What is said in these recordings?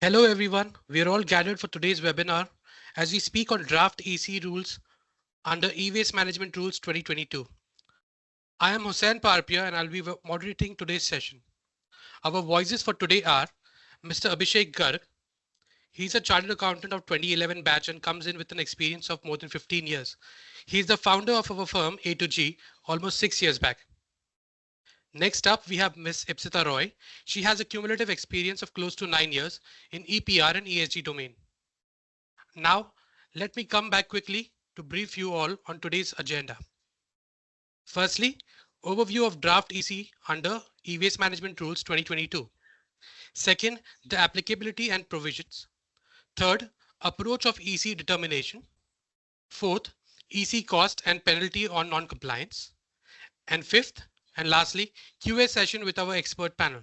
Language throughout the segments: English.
Hello everyone, we are all gathered for today's webinar as we speak on draft EC rules under E-Waste Management Rules 2022. I am Hussain Parpia and I'll be moderating today's session. Our voices for today are Mr. Abhishek Garg. He's a chartered accountant of 2011 batch and comes in with an experience of more than 15 years. He is the founder of our firm A to G almost 6 years back. Next up, we have Ms. Ipsita Roy. She has a cumulative experience of close to 9 years in EPR and ESG domain. Now, let me come back quickly to brief you all on today's agenda. Firstly, overview of draft EC under E-Waste Management Rules 2022. Second, the applicability and provisions. Third, approach of EC determination. Fourth, EC cost and penalty on non-compliance. And fifth, and lastly, QA session with our expert panel.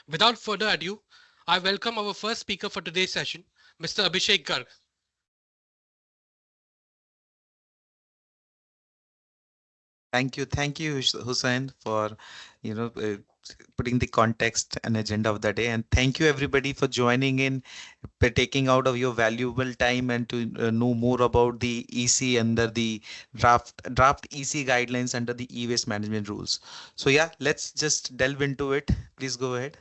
Without further ado, I welcome our first speaker for today's session, Mr. Abhishek Garg. Thank you, Hussain, for putting the context and agenda of the day, and thank you everybody for joining in, taking out of your valuable time and to know more about the EC under the draft EC guidelines under the e-waste management rules. So yeah, let's just delve into it. Please go ahead.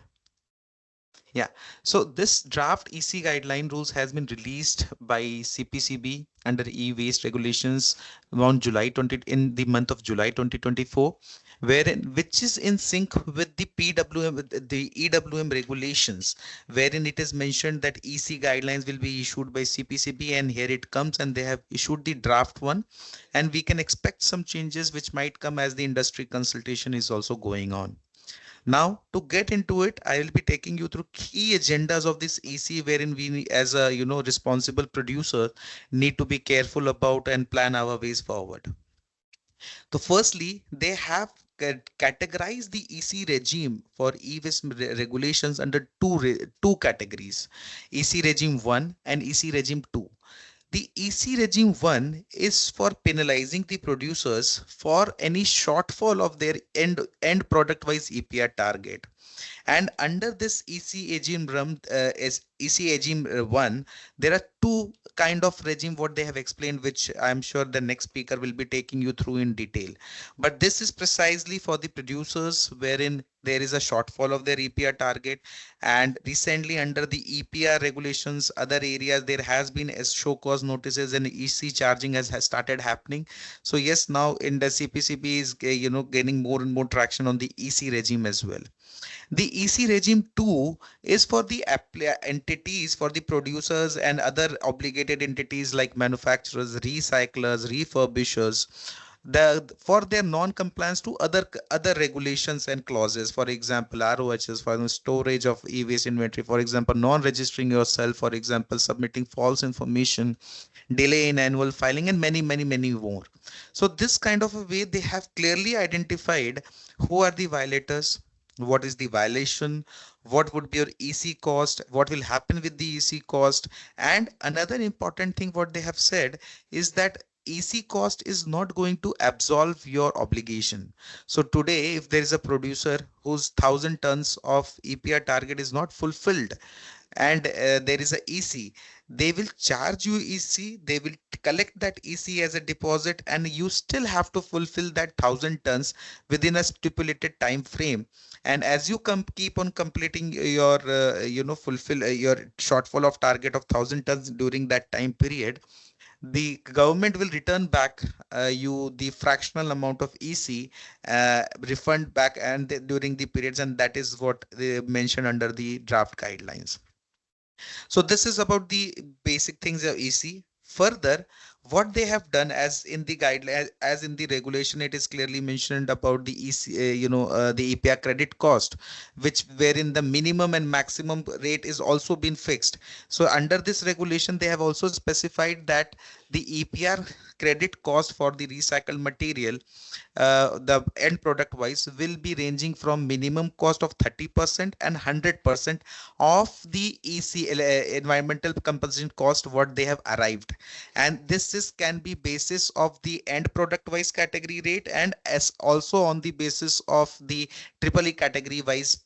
Yeah, so this draft EC guideline rules has been released by CPCB under e-waste regulations on July 20 in the month of July 2024, wherein which is in sync with the PWM with the EWM regulations, wherein it is mentioned that EC guidelines will be issued by CPCB, and here it comes, and they have issued the draft one, and we can expect some changes which might come as the industry consultation is also going on. Now, to get into it, I will be taking you through key agendas of this EC, wherein we, as a responsible producer, need to be careful about and plan our ways forward. So, firstly, they have categorized the EC regime for e-waste regulations under two categories: EC regime 1 and EC regime 2. The EC regime 1 is for penalizing the producers for any shortfall of their end product wise EPR target. And under this EC regime EC regime 1, there are two kind of regime what they have explained, which I'm sure the next speaker will be taking you through in detail. But this is precisely for the producers wherein there is a shortfall of their EPR target. And recently under the EPR regulations, other areas there has been as show cause notices and EC charging has started happening. So yes, now in the CPCB is gaining more and more traction on the EC regime as well. The EC regime 2 is for the entities, for the producers and other obligated entities like manufacturers, recyclers, refurbishers, for their non-compliance to other regulations and clauses. For example, ROHs, for the storage of e-waste inventory, for example, non-registering yourself, for example, submitting false information, delay in annual filing, and many more. So this kind of a way they have clearly identified who are the violators, what is the violation, what would be your EC cost, what will happen with the EC cost. And another important thing what they have said is that EC cost is not going to absolve your obligation. So today, if there is a producer whose 1,000 tons of EPR target is not fulfilled, and there is a EC, they will charge you EC, they will collect that EC as a deposit, and you still have to fulfill that 1,000 tons within a stipulated time frame. And as you keep on completing your fulfill your shortfall of target of 1,000 tons during that time period, the government will return back you the fractional amount of EC, refund back and during the periods, and that is what they mentioned under the draft guidelines. So this is about the basic things of EC. Further, what they have done, as in the guideline, as in the regulation, it is clearly mentioned about the EC, the EPR credit cost, which wherein the minimum and maximum rate is also been fixed. So under this regulation, they have also specified that the EPR credit cost for the recycled material, the end product wise, will be ranging from minimum cost of 30% and 100% of the EC environmental compensation cost what they have arrived. And this basis can be basis of the end product wise category rate, and as also on the basis of the triple E category wise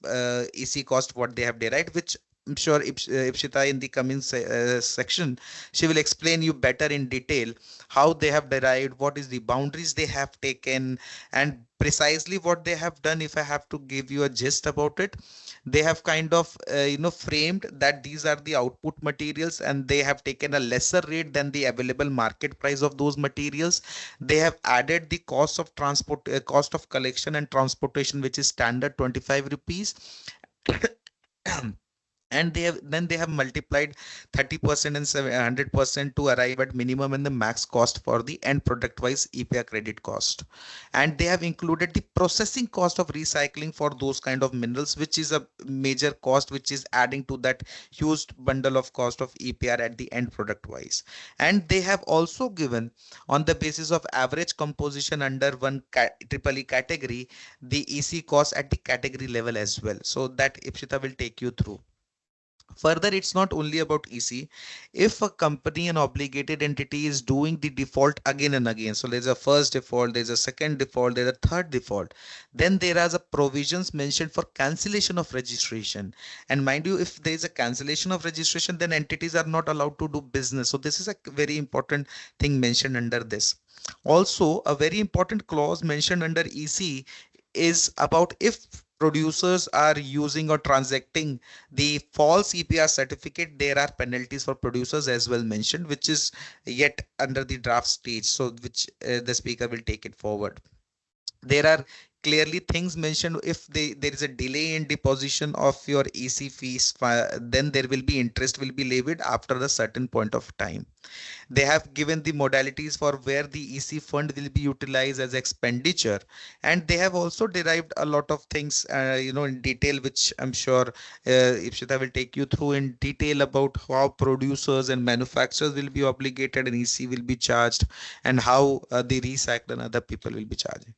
EC cost what they have derived, which I'm sure Ipshita in the coming section, she will explain you better in detail how they have derived, what is the boundaries they have taken, and precisely what they have done. If I have to give you a gist about it, they have kind of framed that these are the output materials and they have taken a lesser rate than the available market price of those materials. They have added the cost of transport, cost of collection and transportation, which is standard 25 rupees. And they have multiplied 30% and 100% to arrive at minimum and the max cost for the end product wise EPR credit cost. And they have included the processing cost of recycling for those kind of minerals, which is a major cost which is adding to that huge bundle of cost of EPR at the end product wise. And they have also given, on the basis of average composition under one triple E category, the EC cost at the category level as well, so that Ipshita will take you through. Further, it's not only about EC. If a company, an obligated entity, is doing the default again and again, so there's a first default, there's a second default, there's a third default, then there are provisions mentioned for cancellation of registration. And mind you, if there is a cancellation of registration, then entities are not allowed to do business. So this is a very important thing mentioned under this. Also, a very important clause mentioned under EC is about if producers are using or transacting the false EPR certificate, there are penalties for producers as well mentioned, which is yet under the draft stage, so which the speaker will take it forward. There are clearly things mentioned. If there is a delay in deposition of your EC fees, then there will be interest will be levied after a certain point of time. They have given the modalities for where the EC fund will be utilized as expenditure, and they have also derived a lot of things in detail, which I'm sure Ipshita will take you through in detail about how producers and manufacturers will be obligated and EC will be charged, and how the recycler and other people will be charging.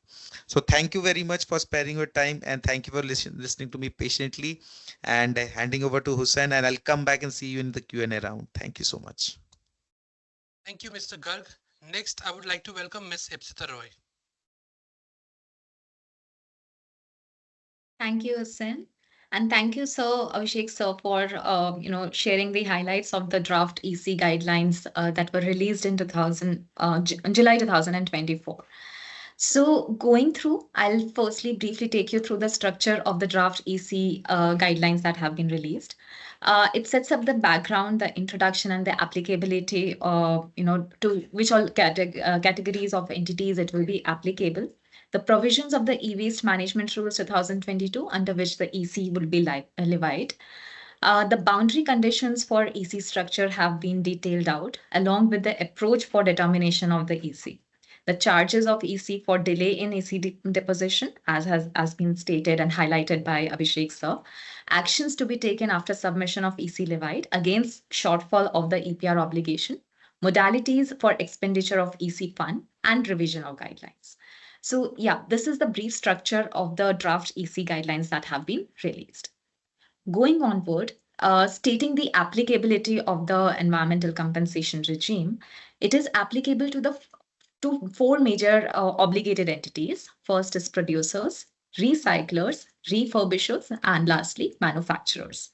So thank you very much for sparing your time, and thank you for listening to me patiently, and handing over to Hussain, and I'll come back and see you in the Q&A round. Thank you so much. Thank you, Mr. Garg. Next, I would like to welcome Ms. Ipsita Roy. Thank you, Hussain. And thank you, Sir Abhishek, sir, for sharing the highlights of the draft EC guidelines that were released in July 2024. So going through, I'll firstly briefly take you through the structure of the draft EC guidelines that have been released. It sets up the background, the introduction, and the applicability, to which all categories of entities it will be applicable. The provisions of the E-Waste Management Rules 2022, under which the EC will be levied. The boundary conditions for EC structure have been detailed out, along with the approach for determination of the EC. The charges of EC for delay in EC deposition, as has been stated and highlighted by Abhishek sir. Actions to be taken after submission of EC levied against shortfall of the EPR obligation. Modalities for expenditure of EC fund, and revision of guidelines. So yeah, this is the brief structure of the draft EC guidelines that have been released. Going onward, stating the applicability of the environmental compensation regime, it is applicable to four major obligated entities. First is producers, recyclers, refurbishers, and lastly, manufacturers.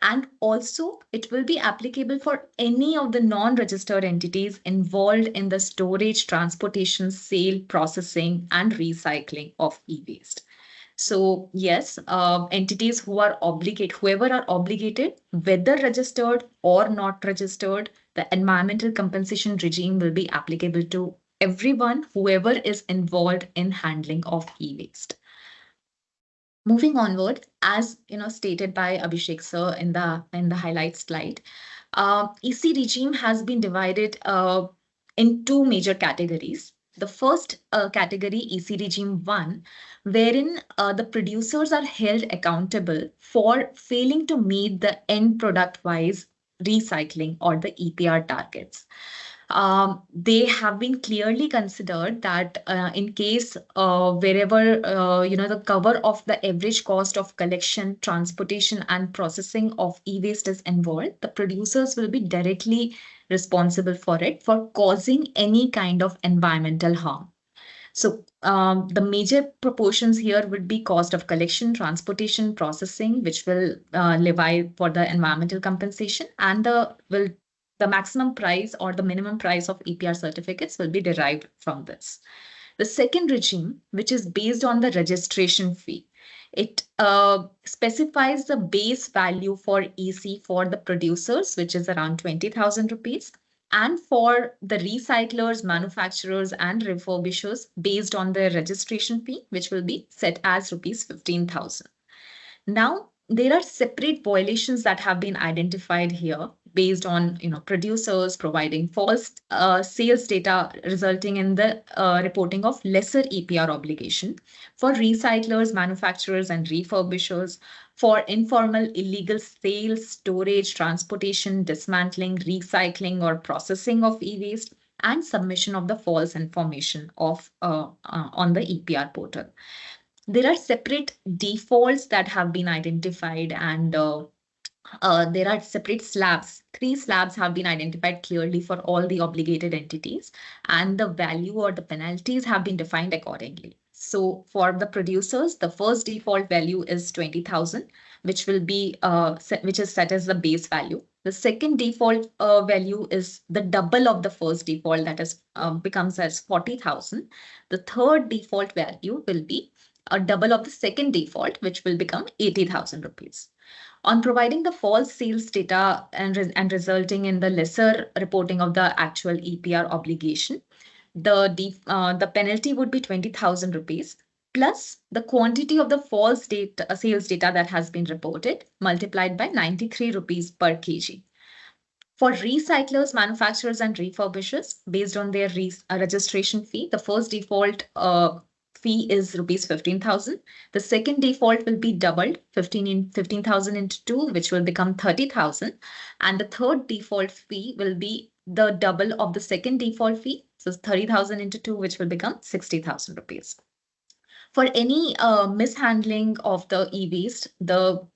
And also, it will be applicable for any of the non-registered entities involved in the storage, transportation, sale, processing, and recycling of e-waste. So yes, entities whoever are obligated, whether registered or not registered, the environmental compensation regime will be applicable to everyone, whoever is involved in handling of e-waste. Moving onward, as stated by Abhishek sir in the highlight slide, EC regime has been divided in two major categories. The first category, EC regime 1, wherein the producers are held accountable for failing to meet the end product wise recycling or the EPR targets. They have been clearly considered that in case wherever the cover of the average cost of collection, transportation, and processing of e-waste is involved, the producers will be directly responsible for it for causing any kind of environmental harm. So the major proportions here would be cost of collection, transportation, processing, which will levy for the environmental compensation, and the maximum price or the minimum price of EPR certificates will be derived from this. The second regime, which is based on the registration fee, it specifies the base value for EC for the producers, which is around 20,000 rupees, and for the recyclers, manufacturers, and refurbishers based on their registration fee, which will be set as rupees 15,000. Now, there are separate violations that have been identified here based on producers providing false sales data, resulting in the reporting of lesser EPR obligation for recyclers, manufacturers, and refurbishers, for informal illegal sales, storage, transportation, dismantling, recycling, or processing of e-waste, and submission of the false information of on the EPR portal. There are separate defaults that have been identified, and there are separate slabs. 3 slabs have been identified clearly for all the obligated entities, and the value or the penalties have been defined accordingly. So for the producers, the first default value is 20,000, which will be which is set as the base value. The second default value is the double of the first default, that is becomes as 40,000. The third default value will be a double of the second default, which will become 80,000 rupees. On providing the false sales data and resulting in the lesser reporting of the actual EPR obligation, the penalty would be 20,000 rupees plus the quantity of the false sales data that has been reported multiplied by 93 rupees per kg. For recyclers, manufacturers, and refurbishers, based on their registration fee, the first default fee is rupees 15,000. The second default will be doubled, 15,000 into 2, which will become 30,000. And the third default fee will be the double of the second default fee. So 30,000 into 2, which will become 60,000 rupees. For any mishandling of the e-waste, the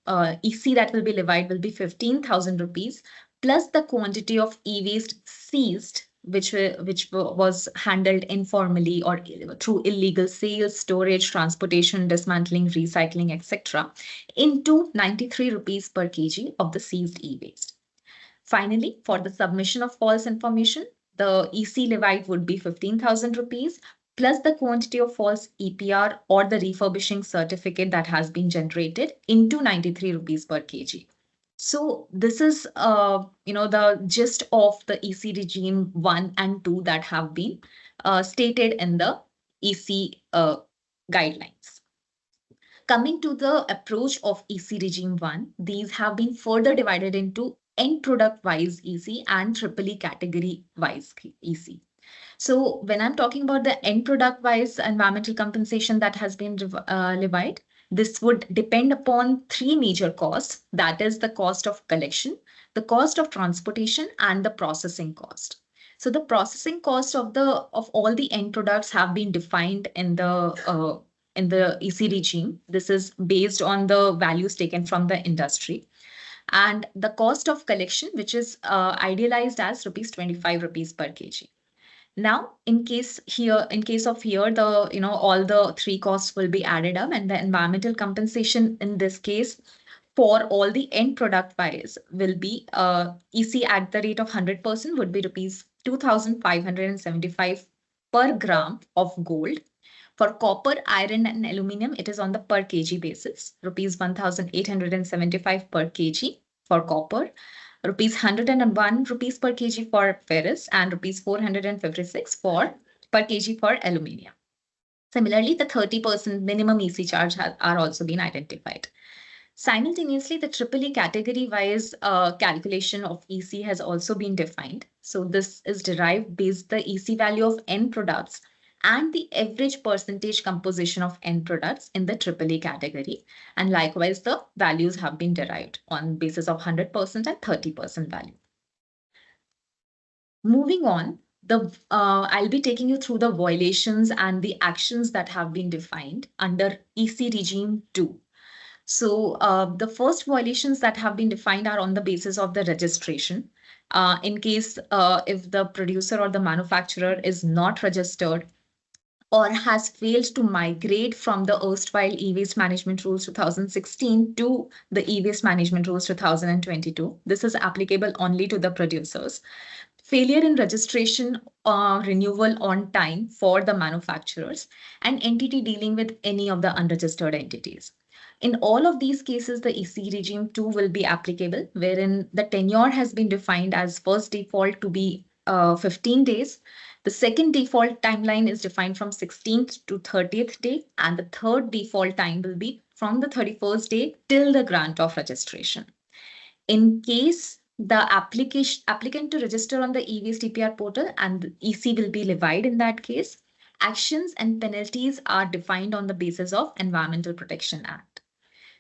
EC that will be levied will be 15,000 rupees plus the quantity of e-waste seized, which was handled informally or through illegal sales, storage, transportation, dismantling, recycling, etc., into 93 rupees per kg of the seized e-waste. Finally, for the submission of false information, the EC levied would be 15,000 rupees plus the quantity of false EPR or the refurbishing certificate that has been generated into 93 rupees per kg. So this is, the gist of the EC regime 1 and 2 that have been stated in the EC guidelines. Coming to the approach of EC regime 1, these have been further divided into end product wise EC and EEE category wise EC. So when I'm talking about the end product wise environmental compensation that has been levied, this would depend upon 3 major costs, that is the cost of collection, the cost of transportation, and the processing cost. So the processing cost of all the end products have been defined in the EC regime. This is based on the values taken from the industry. And the cost of collection, which is idealized as 25 rupees per kg. Now, in case of here, the all the 3 costs will be added up, and the environmental compensation in this case for all the end product wise will be EC at the rate of 100% would be rupees 2,575 per gram of gold. For copper, iron, and aluminium, it is on the per kg basis, rupees 1,875 per kg for copper, rupees 101 rupees per kg for ferrous, and rupees 456 per kg for aluminium. Similarly, the 30% minimum EC charge are also been identified. Simultaneously, the EEE category-wise calculation of EC has also been defined. So this is derived based the EC value of end products and the average percentage composition of end products in the EEE category. And likewise, the values have been derived on basis of 100% and 30% value. Moving on, I'll be taking you through the violations and the actions that have been defined under EC regime 2. So the first violations that have been defined are on the basis of the registration. In case if the producer or the manufacturer is not registered or has failed to migrate from the erstwhile e-waste management rules 2016 to the e-waste management rules 2022. This is applicable only to the producers. Failure in registration renewal on time for the manufacturers, and entity dealing with any of the unregistered entities. In all of these cases, the EC regime 2 will be applicable, wherein the tenure has been defined as first default to be 15 days. The second default timeline is defined from 16th to 30th day, and the third default time will be from the 31st day till the grant of registration. In case the applicant to register on the e-waste EPR portal and the EC will be levied in that case, actions and penalties are defined on the basis of Environmental Protection Act.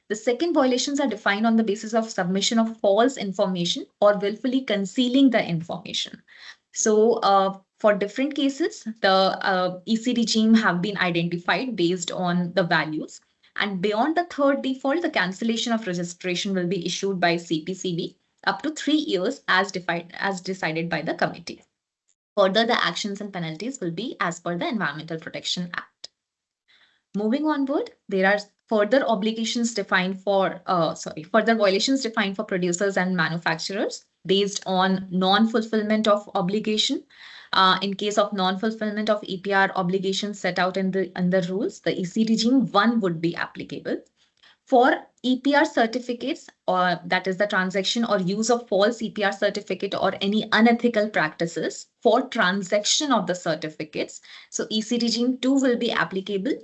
The second violations are defined on the basis of submission of false information or willfully concealing the information. So for different cases, the EC regime have been identified based on the values. And beyond the third default, the cancellation of registration will be issued by CPCB up to 3 years as decided by the committee. Further, the actions and penalties will be as per the Environmental Protection Act. Moving onward, there are further obligations defined for, further violations defined for producers and manufacturers based on non-fulfillment of obligation. In case of non-fulfillment of EPR obligations set out in the rules, the EC regime 1 would be applicable. For EPR certificates, or that is the transaction or use of false EPR certificate or any unethical practices for transaction of the certificates, so EC regime 2 will be applicable.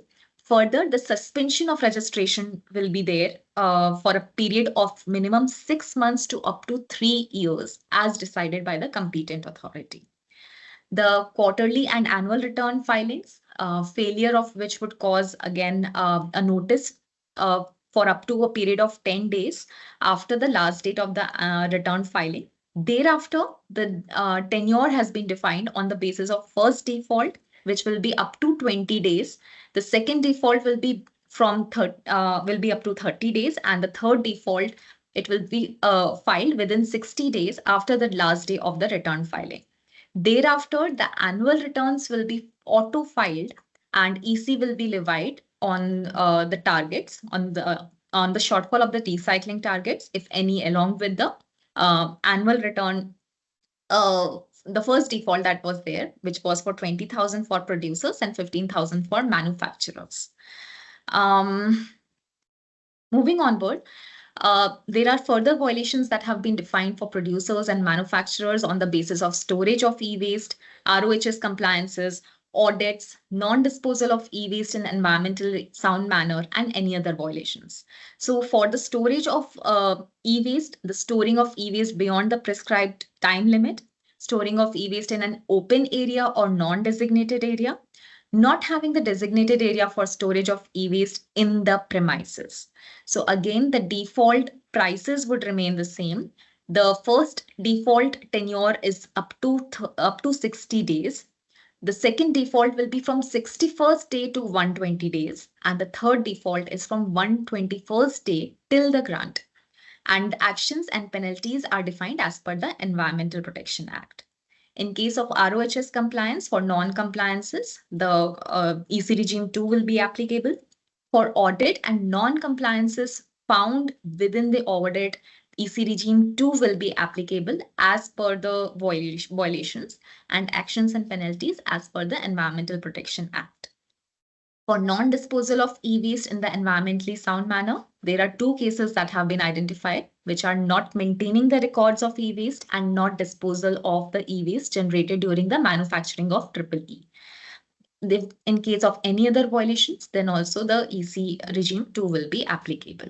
Further, the suspension of registration will be there for a period of minimum 6 months to up to 3 years as decided by the competent authority. The quarterly and annual return filings, failure of which would cause again a notice for up to a period of 10 days after the last date of the return filing. Thereafter, the tenure has been defined on the basis of first default, which will be up to 20 days. The second default will be up to 30 days, and the third default, it will be filed within 60 days after the last day of the return filing. Thereafter, the annual returns will be auto-filed and EC will be levied on the targets, on the shortfall of the recycling targets, if any, along with the annual return, the first default that was there, which was for 20,000 for producers and 15,000 for manufacturers. Moving onward, there are further violations that have been defined for producers and manufacturers on the basis of storage of e-waste, RoHS compliances, audits, non-disposal of e-waste in environmentally sound manner, and any other violations. So for the storage of e-waste, the storing of e-waste beyond the prescribed time limit, storing of e-waste in an open area or non-designated area, not having the designated area for storage of e-waste in the premises. So again, the default prices would remain the same. The first default tenure is up to 60 days. The second default will be from 61st day to 120 days. And the third default is from 121st day till the grant. And actions and penalties are defined as per the Environmental Protection Act. In case of RoHS compliance for non-compliances, the EC regime 2 will be applicable. For audit and non-compliances found within the audit, EC regime 2 will be applicable as per the violations, and actions and penalties as per the Environmental Protection Act. For non-disposal of e-waste in the environmentally sound manner, there are 2 cases that have been identified, which are not maintaining the records of e-waste and not disposal of the e-waste generated during the manufacturing of EEE. In case of any other violations, then also the EC regime 2 will be applicable.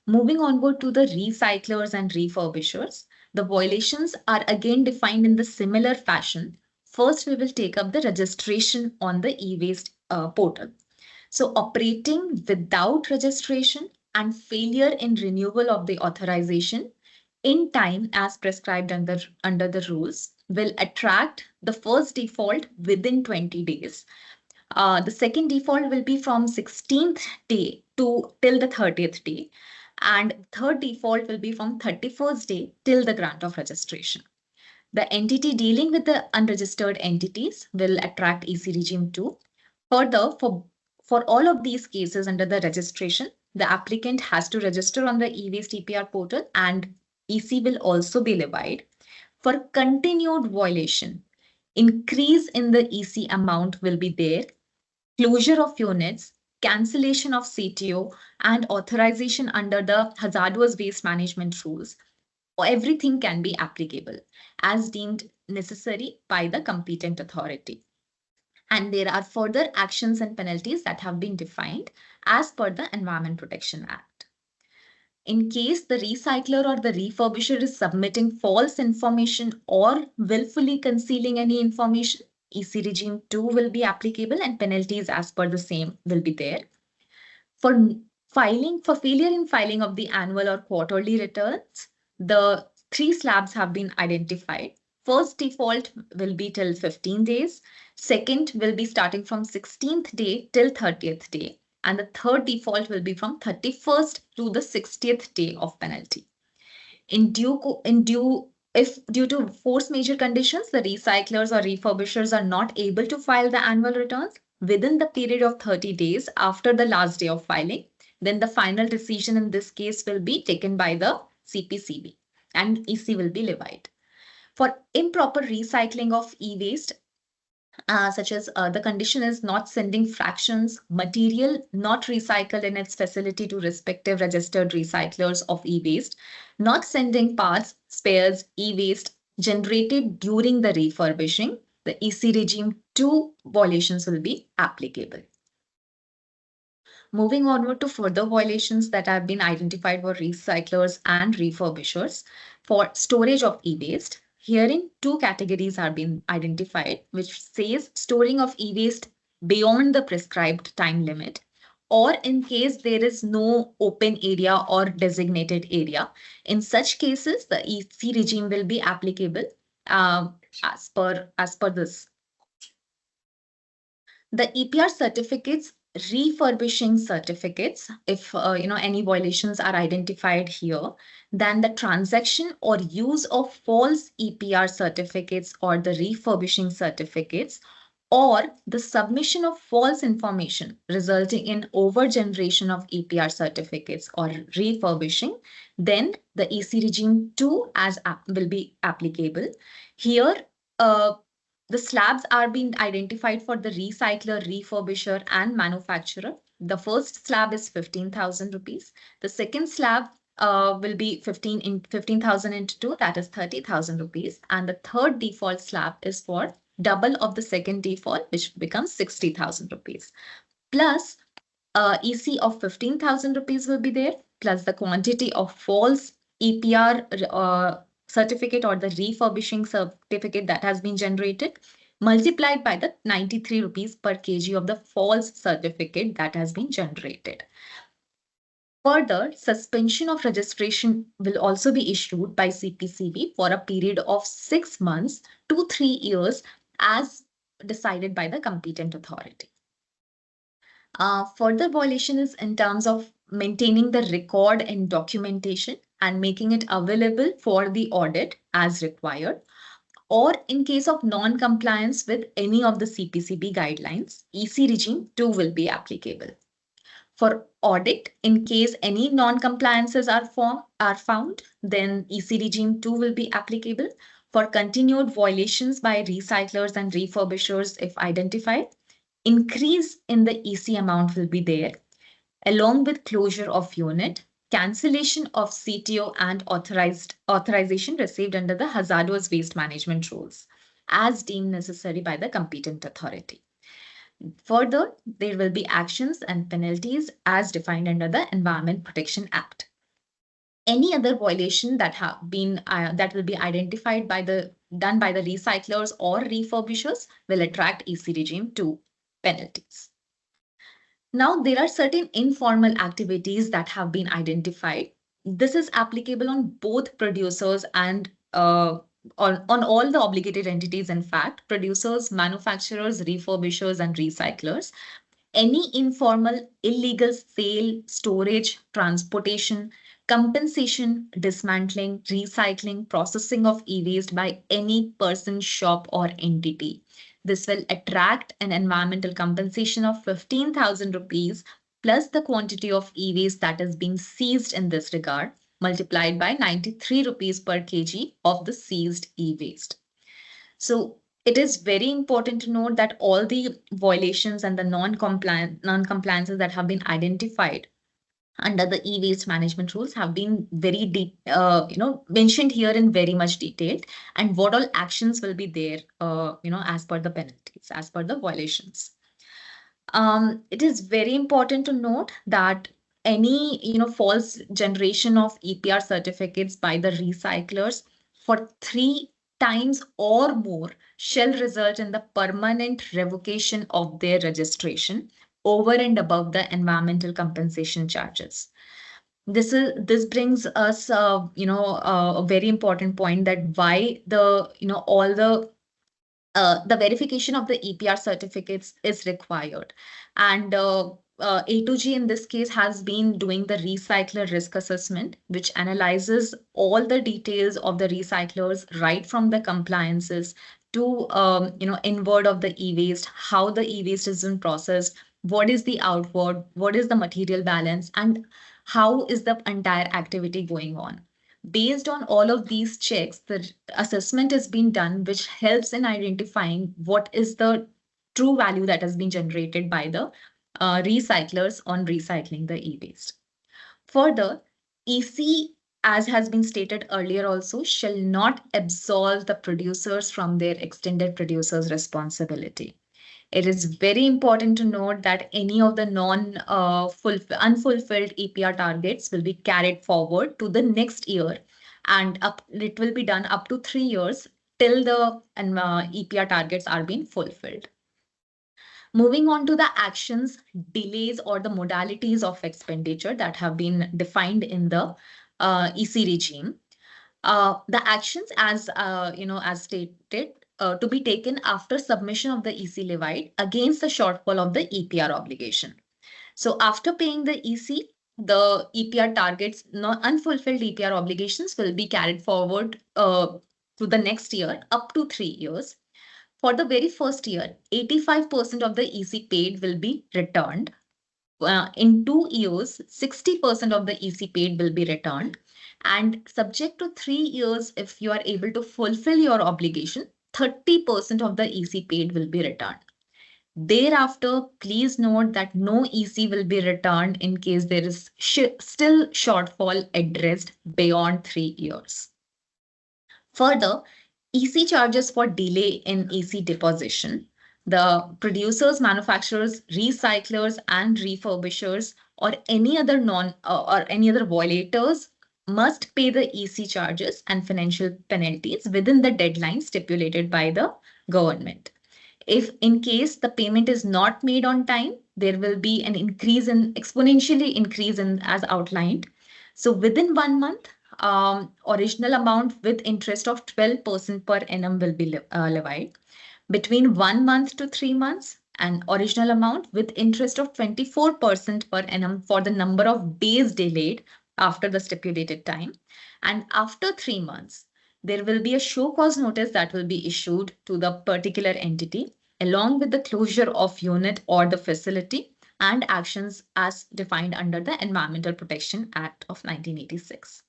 Moving onward to the recyclers and refurbishers, the violations are again defined in the similar fashion. First, we will take up the registration on the e-waste portal. So operating without registration and failure in renewal of the authorization in time as prescribed under the rules will attract the first default within 20 days. The second default will be from 16th day to till the 30th day. And third default will be from 31st day till the grant of registration. The entity dealing with the unregistered entities will attract EC regime 2. Further, for all of these cases under the registration, the applicant has to register on the e-waste EPR portal and EC will also be levied. For continued violation, increase in the EC amount will be there, closure of units, cancellation of CTO, and authorization under the hazardous waste management rules. Everything can be applicable as deemed necessary by the competent authority. And there are further actions and penalties that have been defined as per the Environment Protection Act. In case the recycler or the refurbisher is submitting false information or willfully concealing any information, EC regime 2 will be applicable and penalties as per the same will be there. For failure in filing of the annual or quarterly returns, the 3 slabs have been identified. First default will be till 15 days. Second will be starting from 16th day till 30th day. And the third default will be from 31st to the 60th day of penalty. If due to force majeure conditions, the recyclers or refurbishers are not able to file the annual returns within the period of 30 days after the last day of filing, then the final decision in this case will be taken by the CPCB and EC will be levied. For improper recycling of e-waste, such as the condition is not sending fractions, material not recycled in its facility to respective registered recyclers of e-waste, not sending parts, spares, e-waste generated during the refurbishing, the EC regime 2 violations will be applicable. Moving onward to further violations that have been identified for recyclers and refurbishers for storage of e-waste. Herein, 2 categories are being identified, which says storing of e-waste beyond the prescribed time limit, or in case there is no open area or designated area. In such cases, the EC regime will be applicable as per this. The EPR certificates, refurbishing certificates, if any violations are identified here, then the transaction or use of false EPR certificates or the refurbishing certificates, or the submission of false information resulting in over-generation of EPR certificates or refurbishing, then the EC regime 2 will be applicable. Here, the slabs are being identified for the recycler, refurbisher, and manufacturer. The first slab is 15,000 rupees. The second slab will be 15,000 into 2, that is 30,000 rupees. And the third default slab is for double of the second default, which becomes 60,000 rupees. Plus, EC of 15,000 rupees will be there, plus the quantity of false EPR certificate or the refurbishing certificate that has been generated, multiplied by the 93 rupees per kg of the false certificate that has been generated. Further, suspension of registration will also be issued by CPCB for a period of 6 months to 3 years as decided by the competent authority. Further violation is in terms of maintaining the record and documentation and making it available for the audit as required, or in case of non-compliance with any of the CPCB guidelines, EC regime 2 will be applicable. For audit, in case any non-compliances are found, then EC regime 2 will be applicable. For continued violations by recyclers and refurbishers, if identified, increase in the EC amount will be there, along with closure of unit, cancellation of CTO, and authorization received under the hazardous waste management rules as deemed necessary by the competent authority. Further, there will be actions and penalties as defined under the Environment Protection Act. Any other violation that have been that will be identified done by the recyclers or refurbishers will attract EC regime 2 penalties. Now, there are certain informal activities that have been identified. This is applicable on both producers and on all the obligated entities, in fact, producers, manufacturers, refurbishers, and recyclers, any informal, illegal sale, storage, transportation, compensation, dismantling, recycling, processing of e-waste by any person, shop, or entity. This will attract an environmental compensation of 15,000 rupees plus the quantity of e-waste that is being seized in this regard, multiplied by 93 rupees per kg of the seized e-waste. So it is very important to note that all the violations and the non-compliances that have been identified under the e-waste management rules have been very deep, mentioned here in very much detail, and what all actions will be there, as per the penalties, as per the violations. It is very important to note that any, false generation of EPR certificates by the recyclers for 3 times or more shall result in the permanent revocation of their registration over and above the environmental compensation charges. This brings us, a very important point, that why all the verification of the EPR certificates is required. And A2G in this case has been doing the recycler risk assessment, which analyzes all the details of the recyclers, right from the compliances to inward of the e-waste, how the e-waste is in processed, what is the outward, what is the material balance, and how is the entire activity going on. Based on all of these checks, the assessment is being done, which helps in identifying what is the true value that has been generated by the recyclers on recycling the e-waste. Further, EC, as has been stated earlier also, shall not absolve the producers from their extended producers responsibility. It is very important to note that any of the unfulfilled EPR targets will be carried forward to the next year, and it will be done up to 3 years till the EPR targets are being fulfilled. Moving on to the actions, delays, or the modalities of expenditure that have been defined in the EC regime. The actions, as stated, to be taken after submission of the EC levy against the shortfall of the EPR obligation. So after paying the EC, the EPR targets, unfulfilled EPR obligations will be carried forward to the next year up to 3 years. For the very first year, 85% of the EC paid will be returned. In 2 years, 60% of the EC paid will be returned. And subject to 3 years, if you are able to fulfill your obligation, 30% of the EC paid will be returned. Thereafter, please note that no EC will be returned in case there is still shortfall addressed beyond 3 years. Further, EC charges for delay in EC deposition. The producers, manufacturers, recyclers, and refurbishers, or any other violators must pay the EC charges and financial penalties within the deadline stipulated by the government. If in case the payment is not made on time, there will be an exponentially increase in as outlined. So within 1 month, original amount with interest of 12% per annum will be levied. Between 1 month to 3 months, an original amount with interest of 24% per annum for the number of days delayed after the stipulated time. And after 3 months, there will be a show cause notice that will be issued to the particular entity, along with the closure of unit or the facility and actions as defined under the Environmental Protection Act of 1986.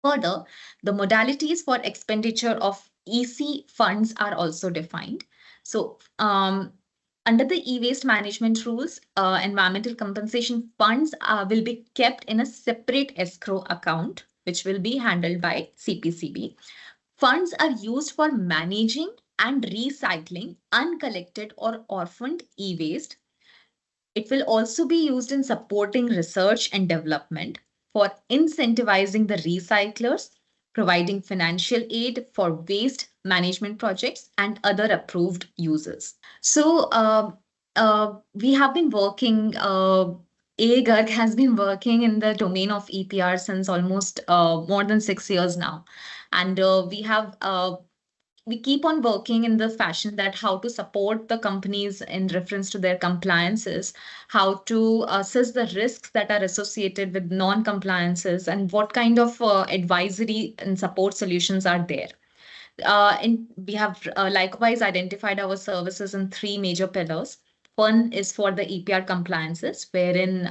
Further, the modalities for expenditure of EC funds are also defined. So, under the e-waste management rules, environmental compensation funds will be kept in a separate escrow account, which will be handled by CPCB. Funds are used for managing and recycling uncollected or orphaned e-waste. It will also be used in supporting research and development, for incentivizing the recyclers, providing financial aid for waste management projects, and other approved uses. So we have been working AGURG has been working in the domain of EPR since almost more than 6 years now. And we keep on working in the fashion that how to support the companies in reference to their compliances, how to assess the risks that are associated with non-compliances, and what kind of advisory and support solutions are there. We have likewise identified our services in three major pillars. One is for the EPR compliances, wherein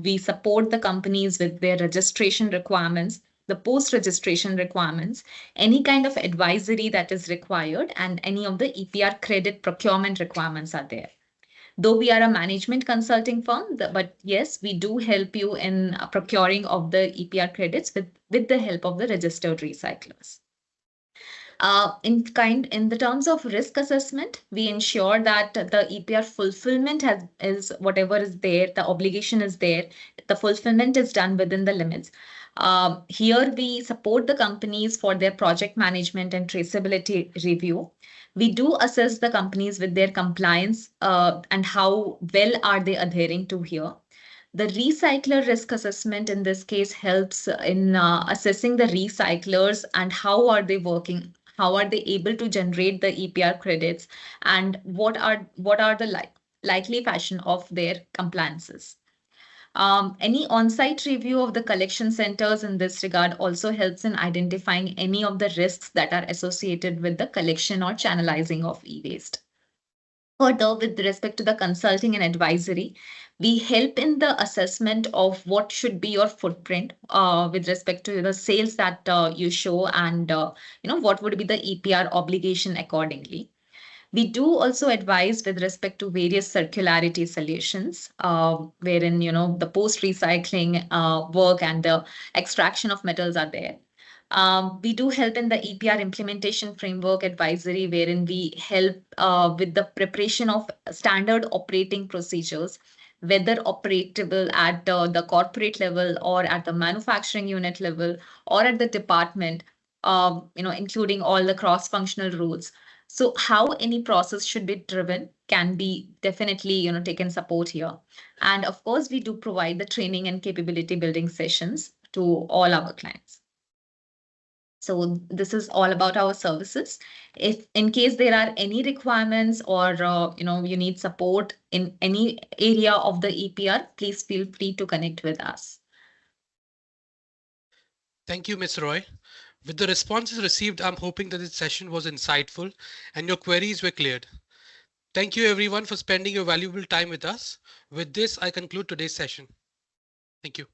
we support the companies with their registration requirements, the post-registration requirements, any kind of advisory that is required, and any of the EPR credit procurement requirements are there. Though we are a management consulting firm, but yes, we do help you in procuring of the EPR credits with the help of the registered recyclers. In the terms of risk assessment, we ensure that the EPR fulfillment is whatever is there, the obligation is there, the fulfillment is done within the limits. Here we support the companies for their project management and traceability review. We do assess the companies with their compliance and how well are they adhering to here. The recycler risk assessment in this case helps in assessing the recyclers and how are they working, how are they able to generate the EPR credits, and what are the likely fashion of their compliances. Any on-site review of the collection centers in this regard also helps in identifying any of the risks that are associated with the collection or channelizing of e-waste. Further, with respect to the consulting and advisory, we help in the assessment of what should be your footprint with respect to the sales that you show, and what would be the EPR obligation accordingly. We do also advise with respect to various circularity solutions, wherein the post-recycling work and the extraction of metals are there. We do help in the EPR implementation framework advisory, wherein we help with the preparation of standard operating procedures, whether operable at the corporate level or at the manufacturing unit level or at the department, including all the cross-functional rules. So how any process should be driven can be definitely taken support here. And of course, we do provide the training and capability building sessions to all our clients. So this is all about our services. If in case there are any requirements or you need support in any area of the EPR, please feel free to connect with us. Thank you, Ms. Roy. With the responses received, I'm hoping that this session was insightful and your queries were cleared. Thank you everyone for spending your valuable time with us. With this, I conclude today's session. Thank you.